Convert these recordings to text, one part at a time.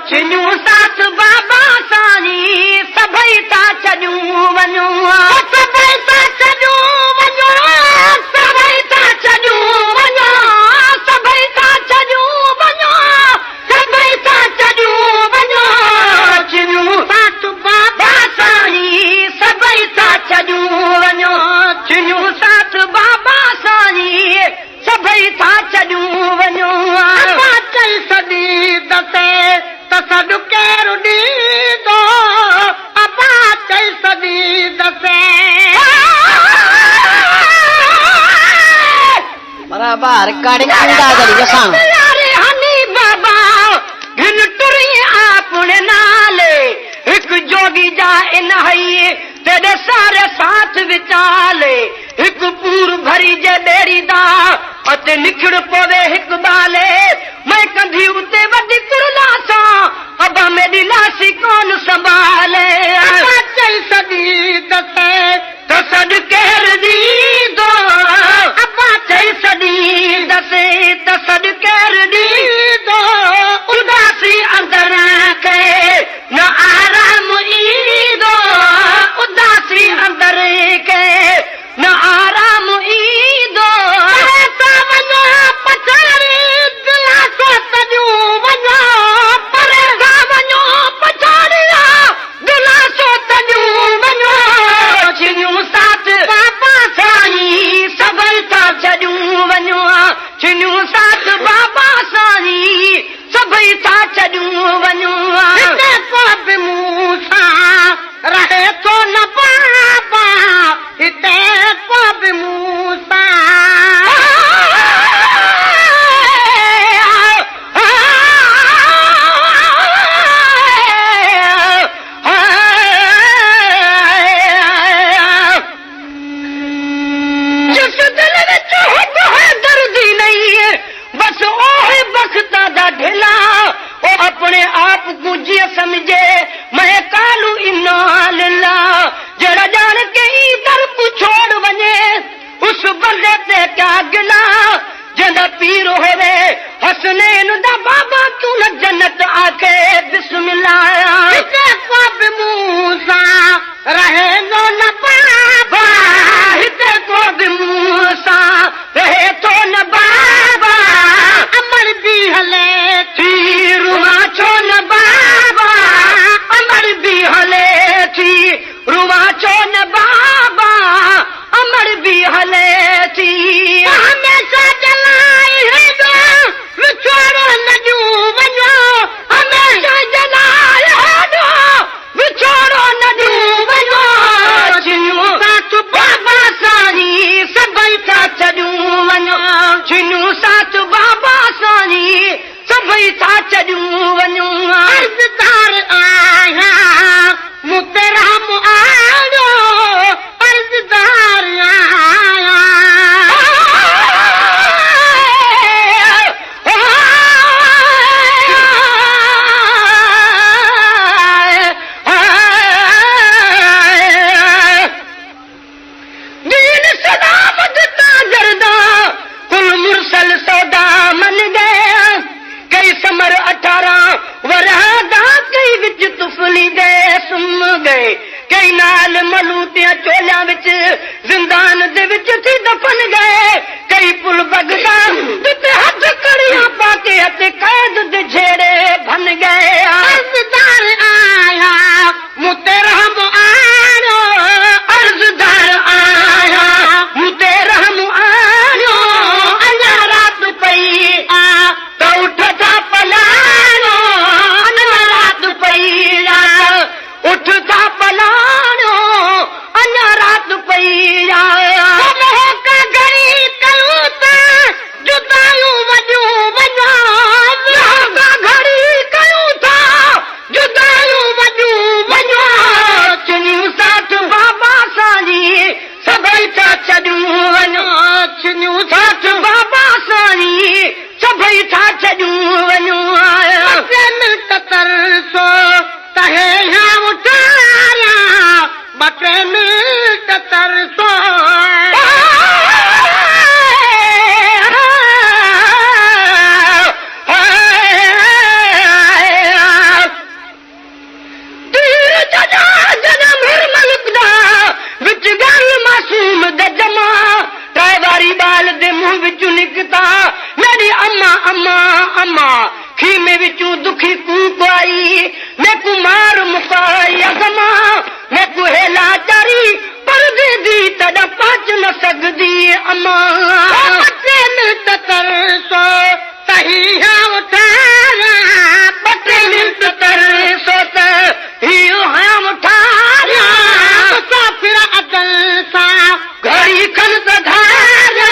चिन्यूं साथ बाबा साईं सभई था छॾूं वञो सभई था छॾूं वञो सभई था छॾूं वञो सभई था छॾूं वञो सभई था छॾूं वञो चिन्यूं साथ बाबा साईं सभई था छॾूं वञो चिन्यूं साथ बाबा साईं सभई था छॾूं वञो चई सदी दसे त सॾु केरु ॾींदो अबा चई सदी दसे बराबर रिकॉर्डिंग अंदा करी जसां यारे हनी बाबा घिन टुरी आपणे नाले हिकु जोगी जा इन हई तेरे सारे साथ विचाले हिकु पूर भरी जे बेड़ी दा अते निखड़ पवे हिकु बाले मैं कंधी उते वडी कुरला सा अबा मेरी लाशी कौन संभाले चई सदी दसे तो सद केर दी दो अबा चई सदी दसे तो सद केर दी दो उदासी अंदर के न आराम ईदो उदासी अंदर के न आराम ईदो वञो पछाड़ी दिलासो तॾियूं वञो परेसा वञो पछाड़ी दिलासो तॾियूं वञो चिन्यूं साथ बाबा साईं सभई था छॾूं वञो चिन्यूं साथ बाबा साईं सभई था छॾूं वञो हिते को बि मूं सां रहे थो न बाबा हिते को बि मूं जिस दिल विच हुक है दर्दी नहीं है बस ओहे बख्ता दा ढिला ओ अपने आप को जी समझे मैं कालू इन्ना लिल्ला जड़ा जान के ई दर को छोड़ वने उस बंदे ते क्या गिला जदा पीर होवे हसनैन दा बाबा तू न जन्नत आके बिस्मिल्लाह हिते को बि मूसा रहे नो न बाबा हिते को बि मूसा रहे तो न बाबा अमर भी हले थी रुआ छो न बाबा अमर भी हले थी रुआ छो न बाबा अमर भी हले थी हमेशा जलाई हेडो विछोड़ो नदियूं वञो हमेशा जलाई हेडो विछोड़ो नदियूं वञो चिन्यूं साथ बाबा साईं सभई था छॾूं वञो चिन्यूं साथ बाबा साईं सभई था छॾूं वञो अर्ज़दार आया मूं ते रहम आयो अर्ज़दार आया दीन सदामत ताजरदा कुल मुरसल सौदा मन गया कई समर 18 वरदा कई विच तुफली गए सुम गए कई नाल मलूतियां चोलियां विच जिंदान दे विच थी दफन गए कई पुल बगदा ते हथ कड़ियां पाके ते कैद दे झेड़े बन गए अर्ज़दार आया मूं ते रहम आयो अर्ज़दार आया मूं ते रहम आयो अञा रात पई त उठ था पलानो अञा रात पई उठ था पलानो अञा रात पई का घड़ी कयूं था जुदायूं वॾियूं वञो का घड़ी कयूं था जुदायूं वॾियूं वञो चिन्यूं साथ बाबा साईं सभई था छॾूं वञो चिन्यूं साथ बाबा साईं सभई था छॾूं वञो कतर सो तहे उठा दुखी कूक आई मैं कुमार मुकाई अगमा मैं कुहेला चारी पर दी तॾहिं पाच न सघंदी अमा मिंट तरसो सही उठारा ॿ मिंट तरसो त इहो उठारा मुसाफ़िर अदल सां घड़ी खन त धारा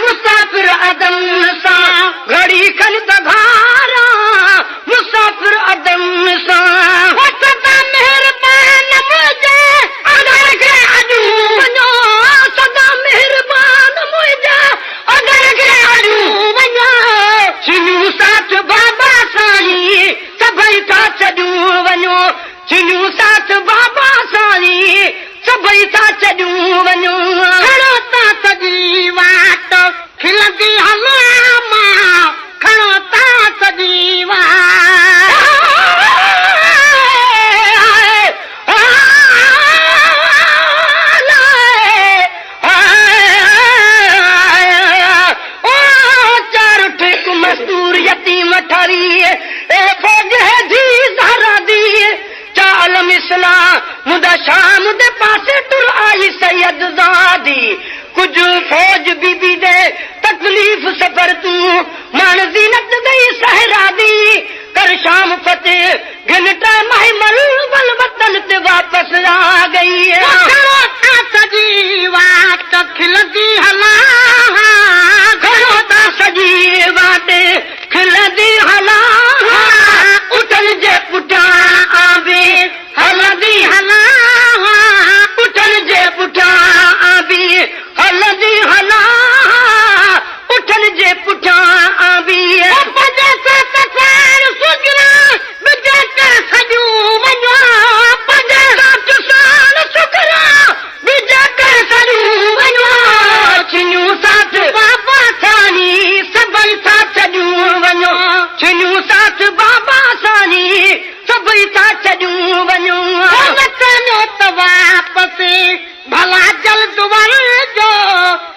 मुसाफ़िर अदल सां घड़ी खन त धारा मुसाफ़िर अदल सां सदा मेहरबान मुंहिंजे अदर खे अॼु वञो सदा मेहरबान मुंहिंजा अदर खे अॼु वञो चिनियूं साथ बाबा साईं सभई था छॾियूं वञो चिनियूं साथ बाबा साईं सभई था छॾियूं वञो खणो था सॼी वाट खिलंदी हलां मां खणो था सॼी वाट चार ठेक मजदूर यतीम ठरी ए फौज है धी धारा दी चालम इस्लाम मुदा शाम दे पासे टुर आई सैयद ज़ादी कुछ फौज बीबी दे तकलीफ सफर तू मान ज़ीनत दई सहरा दी कर शाम फतेह घंटा महमल बल वतन ते वापस आ गई सजी वाट खिलंदी हला घणो ता सजी वाट खिलंदी हला उठन जे पुठियां आवे हलंदी हला उठन जे पुठियां आवे हलंदी हला उठन जे पुठियां आवे भला जल्द वञो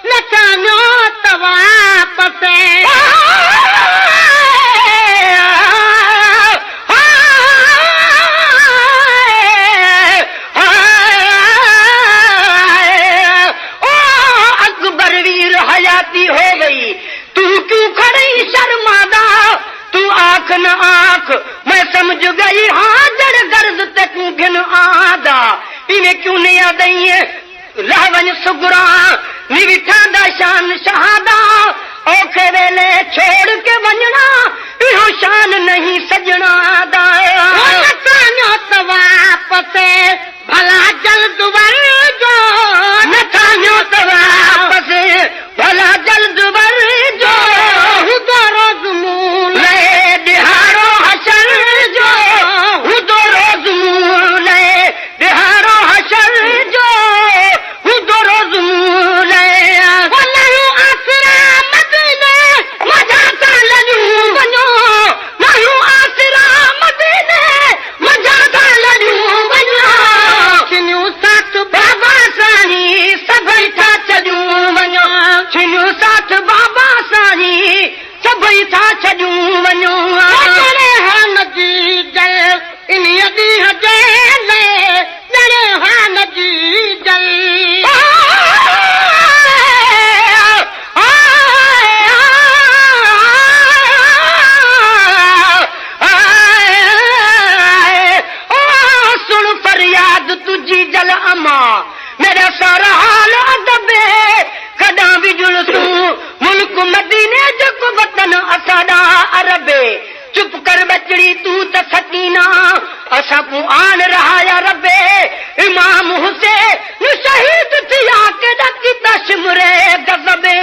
नचानो त वापस अकबर वीर हयाती हो गई तू क्यों खड़ी शर्मादा तू आंख न आंख मैं समझ गई हाँ जड़ गर्द तक घिन आदा इन्हें क्यों नहीं आ गई है रहवन सुगरा निविठा दा शान शहादा औखे वेले छोड़ के वञना इहो शान नहीं सजना दा नचानो त वापस भला जल्द वञो नचानो त वापस भला जल्द वञो हुदो रोज़ मूल दिहाड़ो हशर जो हुदो रोज़ मूल दिहाड़ो हशर जो हुदो रोज़ मूल वलहू आसरा मदीने मजा ता लॾूं वञो वलहू आसरा मदीने मजा ता लॾूं वञो चिनियूं साथ बाबा साईं सभई था छॾियूं वञो चिनियूं साथ बाबा साईं सभई था छॾियूं वञो इन ॾींहं जे हान जी जल सुन फरियाद तुझी जल अमा मेरा सारा हाल अदबे कॾां बि जुलसूं मुल्क मदीने जो वतन असाडा अरबे चुप कर बचड़ी तू त सकीना असा को आन रहा या रबे इमाम हुसैन शहीद थिया के दकी तशमरे गज़बे